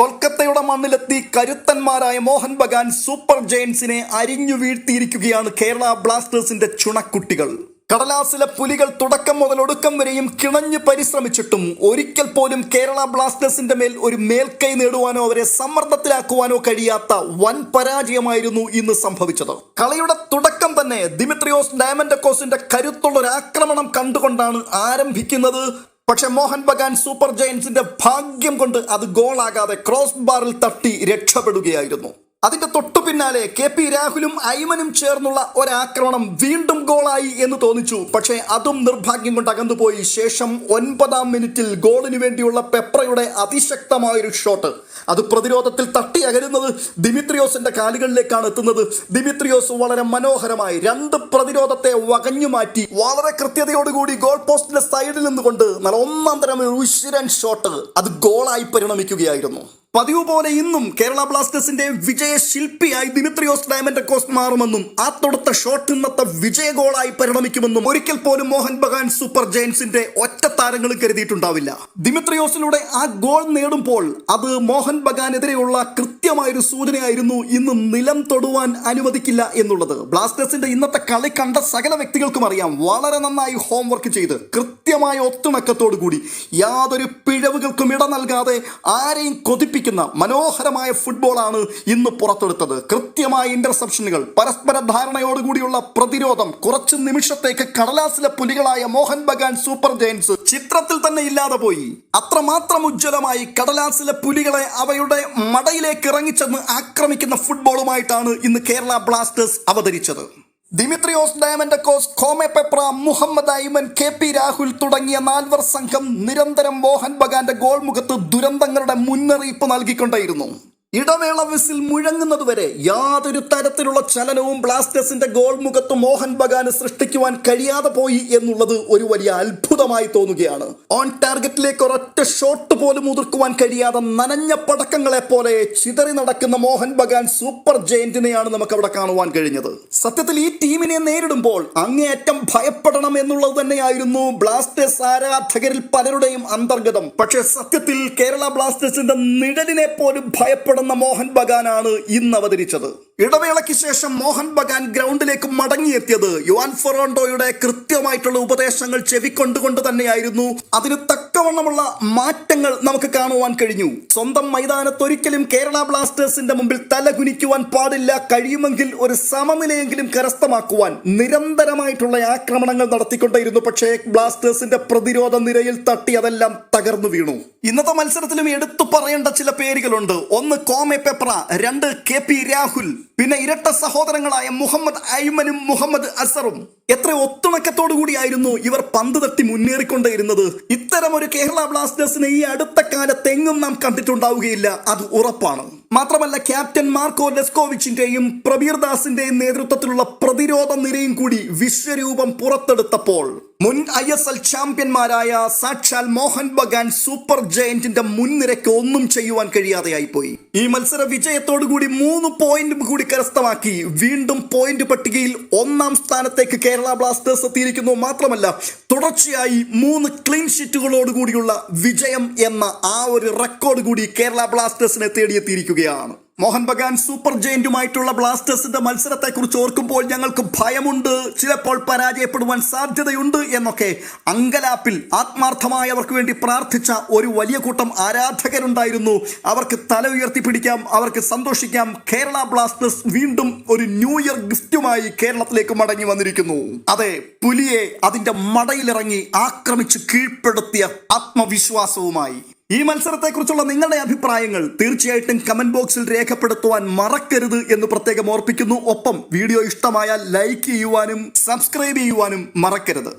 കൊൽക്കത്തയുടെ മണ്ണിലെത്തി കരുത്തന്മാരായ Mohan Bagan super ജയൻസിനെ അരിഞ്ഞു വീഴ്ത്തിയിരിക്കുകയാണ് കേരള ബ്ലാസ്റ്റേഴ്സിന്റെ ചുണക്കുട്ടികൾ. കടലാസിലെ പുലികൾ തുടക്കം മുതൽ ഒടുക്കം വരെയും കിണഞ്ഞു പരിശ്രമിച്ചിട്ടും ഒരിക്കൽ പോലും കേരള ബ്ലാസ്റ്റേഴ്സിന്റെ മേൽ ഒരു മേൽക്കൈ നേടുവാനോ അവരെ സമ്മർദ്ദത്തിലാക്കുവാനോ കഴിയാത്ത വൻ പരാജയമായിരുന്നു ഇന്ന് സംഭവിച്ചത്. കളിയുടെ തുടക്കം തന്നെ ദിമിത്രിയോസ് ഡയമൻഡക്കോസിന്റെ കരുത്തുള്ള ഒരു ആക്രമണം കണ്ടുകൊണ്ടാണ് ആരംഭിക്കുന്നത്. പക്ഷെ മോഹൻ ബഗാൻ സൂപ്പർ ജയൻസിന്റെ ഭാഗ്യം കൊണ്ട് അത് ഗോളാകാതെ ക്രോസ് ബാറിൽ തട്ടി രക്ഷപ്പെടുകയായിരുന്നു. അതിന്റെ തൊട്ടു പിന്നാലെ KP രാഹുലും ഐമനും ചേർന്നുള്ള ഒരാക്രമണം വീണ്ടും ഗോളായി എന്ന് തോന്നിച്ചു. പക്ഷേ അതും നിർഭാഗ്യം കൊണ്ട് അകന്നുപോയി. ശേഷം 9-ാം മിനിറ്റിൽ ഗോളിന് വേണ്ടിയുള്ള പെപ്രയുടെ അതിശക്തമായൊരു ഷോട്ട്, അത് പ്രതിരോധത്തിൽ തട്ടി അകരുന്നത് ദിമിത്രിയോസിന്റെ കാലുകളിലേക്കാണ് എത്തുന്നത്. ദിമിത്രിയോസ് വളരെ മനോഹരമായി 2 പ്രതിരോധത്തെ വകഞ്ഞു മാറ്റി വളരെ കൃത്യതയോടുകൂടി ഗോൾ പോസ്റ്റിന്റെ സൈഡിൽ നിന്നുകൊണ്ട് നല്ല ഒന്നാം തരം ഒരു ഉശിരൻ ഷോട്ട്, അത് ഗോളായി പരിണമിക്കുകയായിരുന്നു. പതിവ് പോലെ ഇന്നും കേരള ബ്ലാസ്റ്റേഴ്സിന്റെ വിജയശില്പിയായി ദിമിത്രിയോസ് ഡയമൻഡക്കോസ് മാറുമെന്നും ആ തൊടുത്ത ഷോട്ട് ഇന്നത്തെ വിജയ ഗോളായി പരിണമിക്കുമെന്നും ഒരിക്കൽ പോലും മോഹൻ ബഗാൻ സൂപ്പർ ജയൻസിന്റെ ഒറ്റ താരങ്ങളും കരുതിയിട്ടുണ്ടാവില്ല. ദിമിത്രിയോസിലൂടെ ആ ഗോൾ നേടുമ്പോൾ അത് മോഹൻ ബഗാനെതിരെയുള്ള കൃത്യമായൊരു സൂചനയായിരുന്നു. ഇന്ന് നിലം തൊടുവാൻ അനുവദിക്കില്ല എന്നുള്ളത് ബ്ലാസ്റ്റേഴ്സിന്റെ ഇന്നത്തെ കളി കണ്ട സകല വ്യക്തികൾക്കും അറിയാം. വളരെ നന്നായി ഹോംവർക്ക് ചെയ്ത് കൃത്യമായ ഒത്തുണക്കത്തോടു കൂടി യാതൊരു പിഴവുകൾക്കും ഇട നൽകാതെ ആരെയും കൊതിപ്പിക്കുന്ന മനോഹരമായ ഫുട്ബോളാണ് ഇന്ന് പുറത്തെടുത്തത്. കൃത്യമായ ഇന്റർസെപ്ഷനുകൾ, പരസ്പര ധാരണയോടുകൂടിയുള്ള പ്രതിരോധം, കുറച്ച് നിമിഷത്തേക്ക് കടലാസിലെ പുലികളായ മോഹൻ ബഗാൻ സൂപ്പർ ജയൻസ് ചിത്രത്തിൽ തന്നെ ഇല്ലാതെ പോയി. അത്രമാത്രം ഉജ്ജ്വലമായി കടലാസിലെ പുലികളെ അവയുടെ മടയിലേക്ക് ഇറങ്ങിച്ചെന്ന് ആക്രമിക്കുന്ന ഫുട്ബോളുമായിട്ടാണ് ഇന്ന് കേരള ബ്ലാസ്റ്റേഴ്സ് അവതരിച്ചത്. Dimitrios Diamantakos, Kwame Peprah, Muhammad Aimen, KP Rahul തുടങ്ങിയ 4 സംഘം നിരന്തരം മോഹൻ ബഗാന്റെ ഗോൾ മുഖത്ത് ദുരന്തങ്ങളുടെ മുന്നറിയിപ്പ് നൽകിക്കൊണ്ടേയിരുന്നു. ഇടവേള വിസിൽ മുഴങ്ങുന്നതുവരെ യാതൊരു തരത്തിലുള്ള ചലനവും ബ്ലാസ്റ്റേഴ്സിന്റെ ഗോൾ മുഖത്ത് മോഹൻ ബഗാന് സൃഷ്ടിക്കുവാൻ കഴിയാതെ പോയി എന്നുള്ളത് ഒരു വലിയ അത്ഭുതമായി തോന്നുകയാണ്. ഓൺ ടാർഗറ്റിലേക്ക് ഒരൊറ്റ ഷോട്ട് പോലും ഉതിർക്കുവാൻ കഴിയാതെ നനഞ്ഞ പടക്കങ്ങളെ പോലെ ചിതറി നടക്കുന്ന മോഹൻ ബഗാൻ സൂപ്പർ ജയന്റിനെയാണ് നമുക്ക് അവിടെ കാണുവാൻ കഴിഞ്ഞത്. സത്യത്തിൽ ഈ ടീമിനെ നേരിടുമ്പോൾ അങ്ങേയറ്റം ഭയപ്പെടണം എന്നുള്ളത് തന്നെയായിരുന്നു ബ്ലാസ്റ്റേഴ്സ് ആരാധകരിൽ പലരുടെയും അന്തർഗതം. പക്ഷേ സത്യത്തിൽ കേരള ബ്ലാസ്റ്റേഴ്സിന്റെ നിഴലിനെ പോലും ഭയപ്പെടുന്ന മോഹൻ ബഗാനാണ് ഇന്ന് അവതരിച്ചത്. ഇടവേളയ്ക്ക് ശേഷം മോഹൻ ബഗാൻ ഗ്രൗണ്ടിലേക്ക് മടങ്ങിയെത്തിയത് യുവാൻ ഫെറോണ്ടോയുടെ കൃത്യമായിട്ടുള്ള ഉപദേശങ്ങൾ ചെവിക്കൊണ്ടുകൊണ്ട് തന്നെയായിരുന്നു. അതിന് തക്കവണ്ണമുള്ള മാറ്റങ്ങൾ നമുക്ക് കാണുവാൻ കഴിഞ്ഞു. സ്വന്തം മൈതാനത്തൊരിക്കലും കേരള ബ്ലാസ്റ്റേഴ്സിന്റെ മുമ്പിൽ തലകുനിക്കുവാൻ പാടില്ല. കഴിയുമെങ്കിൽ ഒരു സമനിലയെങ്കിലും കരസ്ഥമാക്കുവാൻ നിരന്തരമായിട്ടുള്ള ആക്രമണങ്ങൾ നടത്തിക്കൊണ്ടേയിരുന്നു. പക്ഷേ ബ്ലാസ്റ്റേഴ്സിന്റെ പ്രതിരോധ നിരയിൽ തട്ടി അതെല്ലാം തകർന്നു വീണു. ഇന്നത്തെ മത്സരത്തിലും എടുത്തു പറയേണ്ട ചില പേരുകളുണ്ട്. 1 കോമെ പെപ്ര, 2 KP രാഹുൽ, പിന്നെ ഇരട്ട സഹോദരങ്ങളായ മുഹമ്മദ് ഐമനും മുഹമ്മദ് അസറും. എത്ര ഒത്തുണക്കത്തോടു കൂടിയായിരുന്നു ഇവർ പന്ത് തട്ടി മുന്നേറിക്കൊണ്ടേയിരുന്നത്. ഇത്തരം ഒരു കേരള ബ്ലാസ്റ്റേഴ്സിനെ ഈ അടുത്ത കാലത്ത് എങ്ങും നാം കണ്ടിട്ടുണ്ടാവുകയില്ല, അത് ഉറപ്പാണ്. മാത്രമല്ല ക്യാപ്റ്റൻ മാർക്കോ ലെസ്കോവിച്ചിന്റെയും പ്രബീർ ദാസിന്റെയും നേതൃത്വത്തിലുള്ള പ്രതിരോധ നിരയും കൂടി വിശ്വരൂപം പുറത്തെടുത്തപ്പോൾ മുൻ ISL ചാമ്പ്യന്മാരായ സാക്ഷാൽ മോഹൻ ബഗാൻ സൂപ്പർ ജയന്റിന്റെ മുൻനിരക്ക് ഒന്നും ചെയ്യുവാൻ കഴിയാതെയായി പോയി. ഈ മത്സര വിജയത്തോടു കൂടി 3 പോയിന്റ് കൂടി കരസ്ഥമാക്കി വീണ്ടും പോയിന്റ് പട്ടികയിൽ 1-ാം സ്ഥാനത്തേക്ക് കേരള ബ്ലാസ്റ്റേഴ്സ് എത്തിയിരിക്കുന്നു. മാത്രമല്ല തുടർച്ചയായി 3 ക്ലീൻ ഷീറ്റുകളോടുകൂടിയുള്ള വിജയം എന്ന ആ ഒരു റെക്കോർഡ് കൂടി കേരള ബ്ലാസ്റ്റേഴ്സിനെ തേടിയെത്തിയിരിക്കുകയാണ്. മോഹൻ ബഗാൻ സൂപ്പർ ജയന്റുമായിട്ടുള്ള ബ്ലാസ്റ്റേഴ്സിന്റെ മത്സരത്തെക്കുറിച്ച് ഓർക്കുമ്പോൾ ഞങ്ങൾക്ക് ഭയമുണ്ട്, ചിലപ്പോൾ പരാജയപ്പെടുവാൻ സാധ്യതയുണ്ട് എന്നൊക്കെ അങ്കലാപ്പിൽ ആത്മാർത്ഥമായി അവർക്ക് വേണ്ടി പ്രാർത്ഥിച്ച ഒരു വലിയ കൂട്ടം ആരാധകരുണ്ടായിരുന്നു. അവർക്ക് തല ഉയർത്തിപ്പിടിക്കാം, അവർക്ക് സന്തോഷിക്കാം. കേരള ബ്ലാസ്റ്റേഴ്സ് വീണ്ടും ഒരു ന്യൂ ഇയർ ഗിഫ്റ്റുമായി കേരളത്തിലേക്ക് മടങ്ങി വന്നിരിക്കുന്നു. അതെ, പുലിയെ അതിന്റെ മടയിലിറങ്ങി ആക്രമിച്ച് കീഴ്പ്പെടുത്തിയ ആത്മവിശ്വാസവുമായി. ഈ മത്സരത്തെക്കുറിച്ചുള്ള നിങ്ങളുടെ അഭിപ്രായങ്ങൾ തീർച്ചയായിട്ടും കമന്റ് ബോക്സിൽ രേഖപ്പെടുത്തുവാൻ മറക്കരുത് എന്ന് പ്രത്യേകം ഓർപ്പിക്കുന്നു. ഒപ്പം വീഡിയോ ഇഷ്ടമായാൽ ലൈക്ക് ചെയ്യുവാനും സബ്സ്ക്രൈബ് ചെയ്യുവാനും മറക്കരുത്.